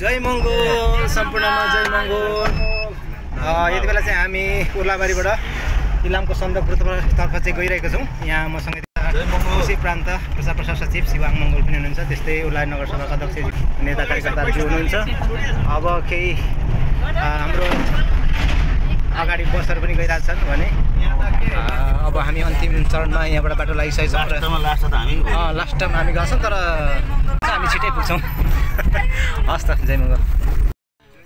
जय मङ्गोल सम्पूर्णमा जय मङ्गोल। यति बेला चाहिँ हामी उर्लाबारीबाट इलामको सन्दकपुरतर्फ चाहिँ गइरहेको छौँ। यहाँ मसँग कोशी प्रान्त प्रचार प्रसार सचिव शिवाङ मङ्गोल पनि हुनुहुन्छ, त्यस्तै उर्ला नगरसभाका अध्यक्ष नेता कार्यकर्ताहरू हुनुहुन्छ। अब केही हाम्रो अगाडि बसहरू पनि गइरहेछन् भने अब हामी अन्तिम चरणमा यहाँबाट बाटो लागिसकेको छौँ। लास्ट टाइम हामी गन्छौँ तर हामी छिटै पुग्छौँ। हस् त, जय मङ्गोल।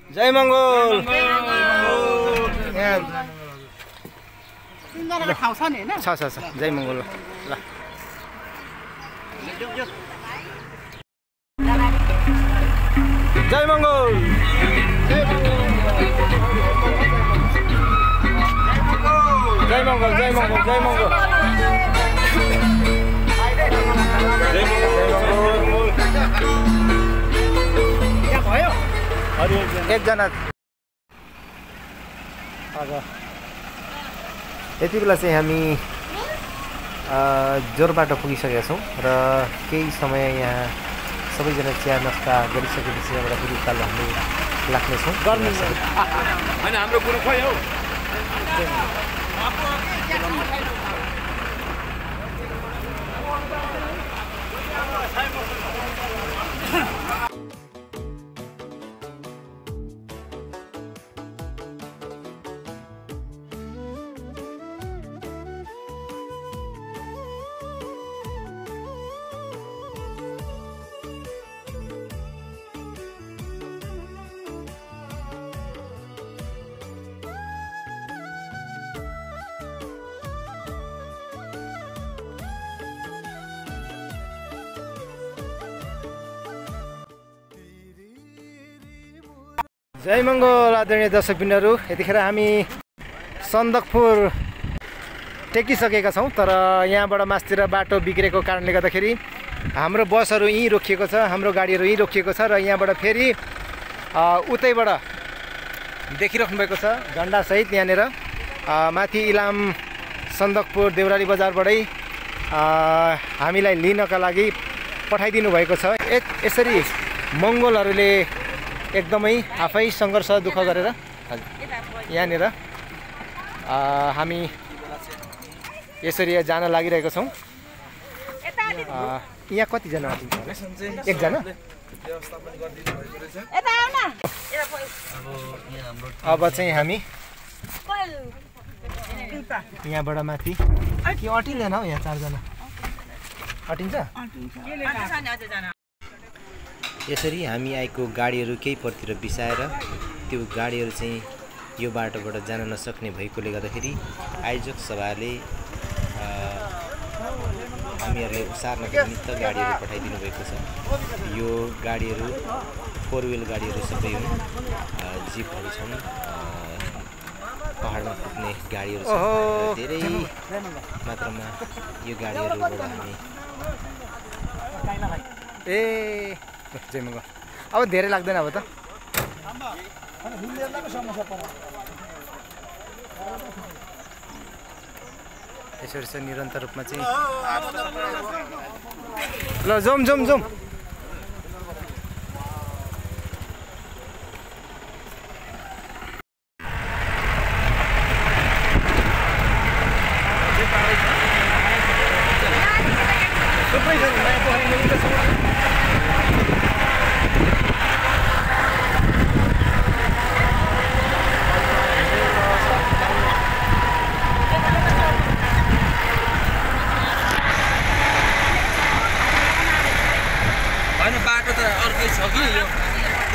जय मङ्गोल। छ जय मङ्गोल। ल जय मङ्गोल। जय मङ्गोल जय मङ्गोल जय मङ्गोल एकजना यति बेला चाहिँ हामी जोरबाट पुगिसकेका छौँ र केही समय यहाँ सबैजना चिया नास्ता गरिसकेपछि यहाँबाट फेरि उकालो हामी लाग्नेछौँ। हाम्रो कुरो खोइ हौ। जय मङ्गोल आदरणीय दर्शकबिन्दुहरू, यतिखेर हामी सन्दकपुर टेकिसकेका छौँ। तर यहाँबाट मास्तिर बाटो बिग्रेको कारणले गर्दाखेरि हाम्रो बसहरू यहीँ रोकिएको छ, हाम्रो गाडीहरू यहीँ रोकिएको छ र यहाँबाट फेरि उतैबाट देखिराख्नु भएको छ झन्डासहित यहाँनिर माथि इलाम सन्दकपुर देउराली बजारबाटै हामीलाई लिनका लागि पठाइदिनु भएको छ। यसरी मङ्गोलहरूले एकदमै आफै सङ्घर्ष दुःख गरेर यहाँनिर हामी यसरी जान लागिरहेको छौँ। यहाँ कतिजना आँटिन्छ होला? एकजना। अब चाहिँ हामी यहाँबाट माथि के अटिँदैन हौ? यहाँ 4 जना अटिन्छ। यसरी हामी आएको गाडीहरू केही परतिर बिसाएर त्यो गाडीहरू चाहिँ यो बाटोबाट जान नसक्ने भएकोले गर्दाखेरि आयोजक सभाले हामीहरूले उसार्नको निमित्त गाडीहरू पठाइदिनु भएको छ। यो गाडीहरू 4 व्हिल गाडीहरू सबै हुन्, जिपहरू छन्, पहाडमा पुग्ने गाडीहरू छन्। धेरै मात्रामा यो गाडीहरूबाट हामी जय मङ्गोल। अब धेरै लाग्दैन अब त। यसरी चाहिँ निरन्तर रूपमा चाहिँ ल जाउँ जाउँ जाउँ।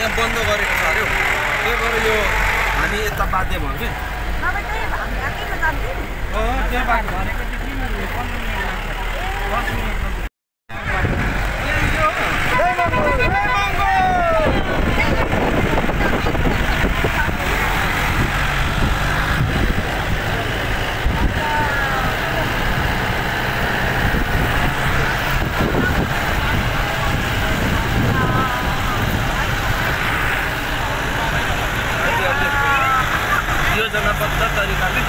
यहाँ बन्द गरेको छ अरे, त्यही भएर यो हामी यता बाध्य भयो कि त्यो बाटो योजनाबद्ध तरिकाले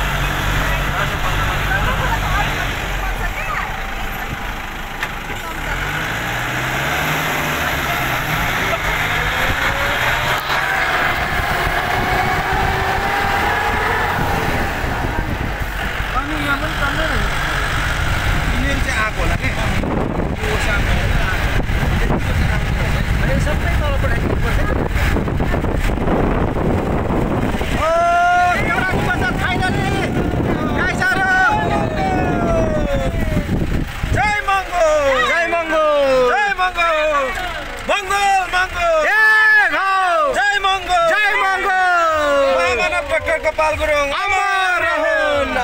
गोपाल गुरुङ अमर रहून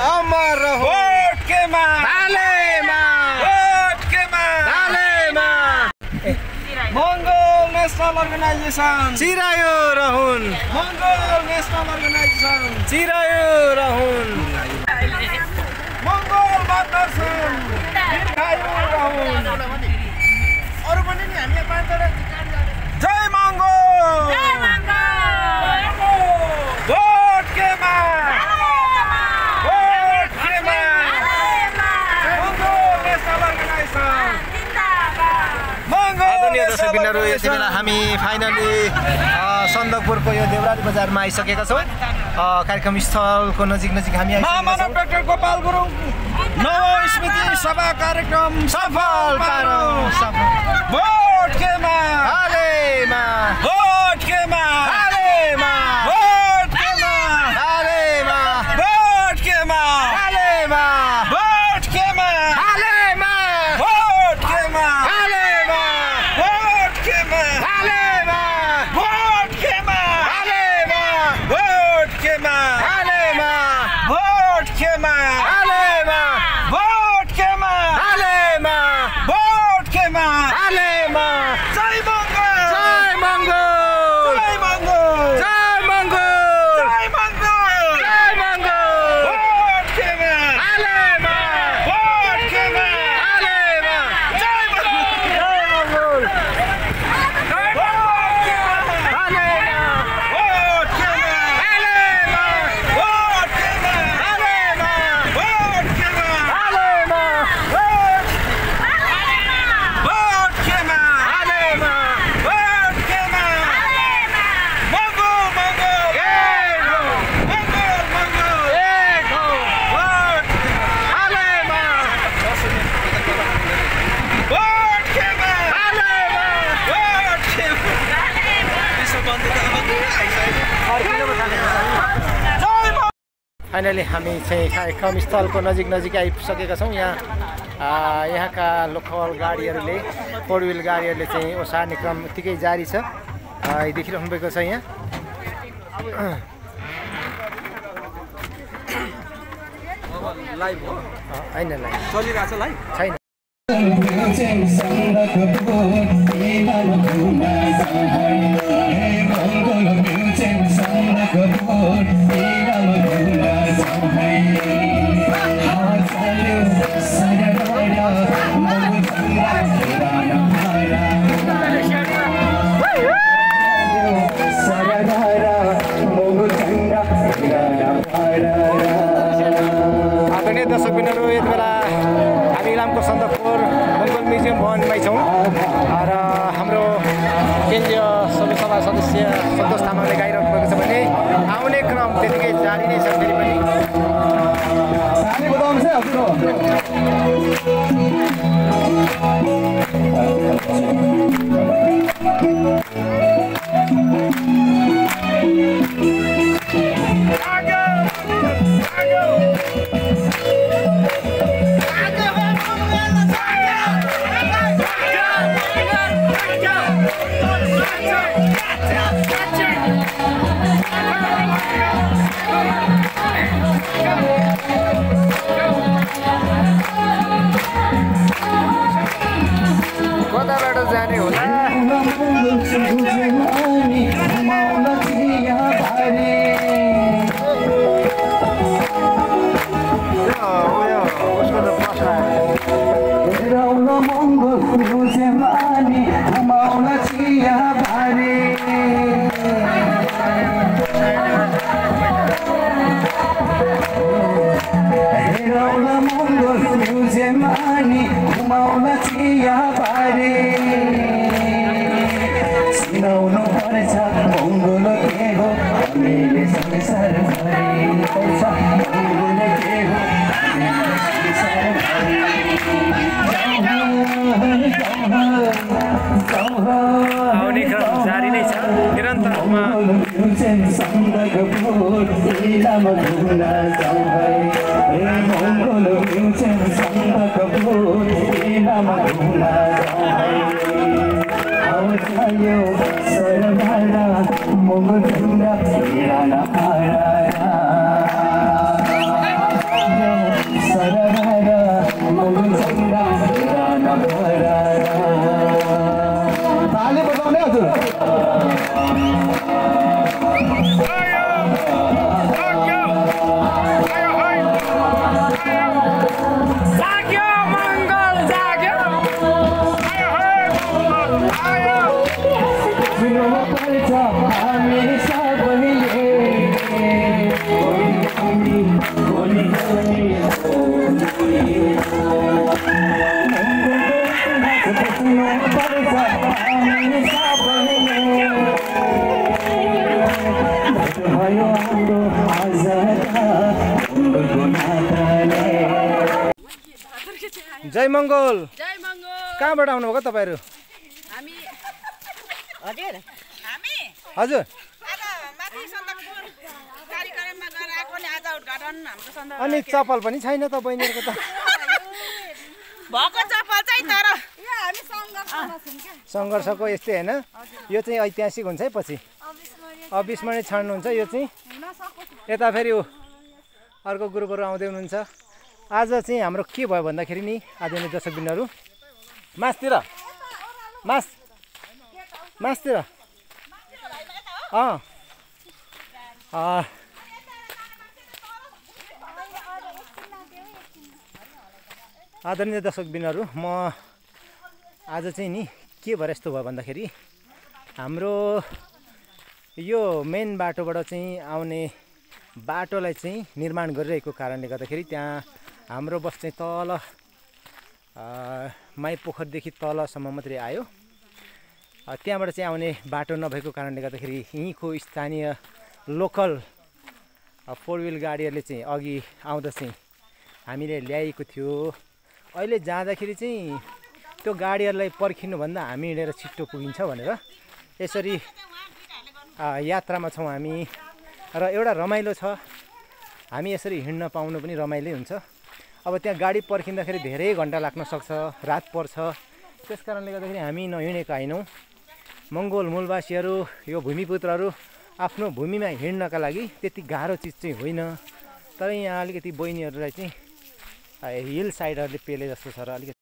भोट केमा तालेमा भोट केमा तालेमा मङ्गोल नेसनल अर्गनाइजेसन चिरायो रहून मङ्गोल नेसनल अर्गनाइजेसन चिरायो रहून मङ्गोल मातर्सन दीर्घायु रहून अरु पनि नि हामी पाँचजना जय मङ्गोल जय मङ्गोल भोट केमा भोट केमा मङ्गोल नेसनल अर्गनाइजेसन आदरणीय दर्शकबिनहरू यति बेला हामी फाइनली सन्दकपुरको यो देवराली बजारमा आइसकेका छौँ कार्यक्रम स्थलको नजिक हामी महामानव डाक्टर गोपाल गुरुङ नव स्मृति सभा कार्यक्रम सफल पारौँ भोट केमा हालेमा भोट केमा हालेमा भोट केमा हालेमा भोट केमा हालेमा भोट केमा हालेमा भोट केमा हालेमा भोट केमा हालेमा भोट केमा हालेमा भोट केमा हालेमा भोट केमा हालेमा भोट केमा हालेमा भोट केमा हालेमा जय मङ्गोल जय मङ्गोल जय मङ्गोल जय मङ्गोल जय मङ्गोल जय मङ्गोल भोट केमा हालेमा भोट केमा हालेमा जय मङ्गोल हालेमा भोट केमा हालेमा भोट केमा हालेमा भोट केमा हालेमा भोट केमा हालेमा भोट केमा मङ्गोल मङ्गोल एक हो मङ्गोल मङ्गोल एक हो भोट हालेमा भोट केमा हालेमा भोट केमा फाइनली हामी चाहिँ कार्यक्रम स्थलको नजिक आइसकेका छौँ। यहाँका लोकल गाडीहरूले फोर व्हिल गाडीहरूले चाहिँ ओसार्ने क्रम उत्तिकै जारी छ। देखिरहनु भएको छ यहाँ लाइभ हो होइन चलिरहेछ लाइभ छैन। आदरणीय दर्शकबिनहरू यति बेला हामी इलामको सन्दकपुर मङ्गोल म्युजियम भवनमै छौँ र हाम्रो केन्द्रीय सभा सदस्य सन्तोष तामाङले गाइरहनु भएको छ भने आउने क्रम त्यतिकै जारी नै छ। फेरि पनि नै छ निरन्तर रूपमा ताली बजाउने हजुर जय मङ्गल जय मङ्गल कहाँबाट आउनुभएको तपाईँहरू हामी हजुर हजुर आज माथि सन्दकपुर कार्यक्रममा गएर आएको नि आज उद्घाटन हाम्रो सन्दक अनि चप्पल पनि छैन त बहिनीहरूको त भएको चप्पल चाहिँ तर हामी सङ्घर्षमा छौँ के सङ्घर्षको यस्तै होइन यो चाहिँ ऐतिहासिक हुन्छ है पछि अविस्मरणीय क्षण हुन्छ यो चाहिँ यता फेरि अर्को ग्रुपहरू आउँदै हुनुहुन्छ आज चाहिँ हाम्रो के भयो भन्दाखेरि नि आदरणीय दर्शकबिनहरू मासतिर मासतिर आदरणीय दर्शकबिनहरू म आज चाहिँ नि के भएर यस्तो भयो भन्दाखेरि हाम्रो यो मेन बाटोबाट चाहिँ आउने बाटोलाई चाहिँ निर्माण गरिरहेको कारणले गर्दाखेरि त्यहाँ हाम्रो बस चाहिँ तल माई पोखरदेखि तलसम्म मात्रै आयो त्यहाँबाट चाहिँ आउने बाटो नभएको कारणले गर्दाखेरि यहीँको स्थानीय लोकल फोर व्हिल गाडीहरूले चाहिँ अघि आउँदा चाहिँ हामीले ल्याएको थियो अहिले जाँदाखेरि चाहिँ त्यो गाडीहरूलाई पर्खिनुभन्दा हामी हिँडेर छिट्टो पुगिन्छ भनेर यसरी यात्रामा छौँ हामी र एउटा रमाइलो छ हामी यसरी हिँड्न पाउनु पनि रमाइलै हुन्छ अब त्यहाँ गाडी पर्खिँदाखेरि धेरै घन्टा लाग्न सक्छ रात पर्छ त्यस कारणले गर्दाखेरि हामी नहिँडेका होइनौँ मङ्गोल मूलवासीहरू यो भूमिपुत्रहरू आफ्नो भूमिमा हिँड्नका लागि त्यति गाह्रो चिज चाहिँ होइन तर यहाँ अलिकति बहिनीहरूलाई चाहिँ हिल साइडहरूले पेले जस्तो छ र अलिकति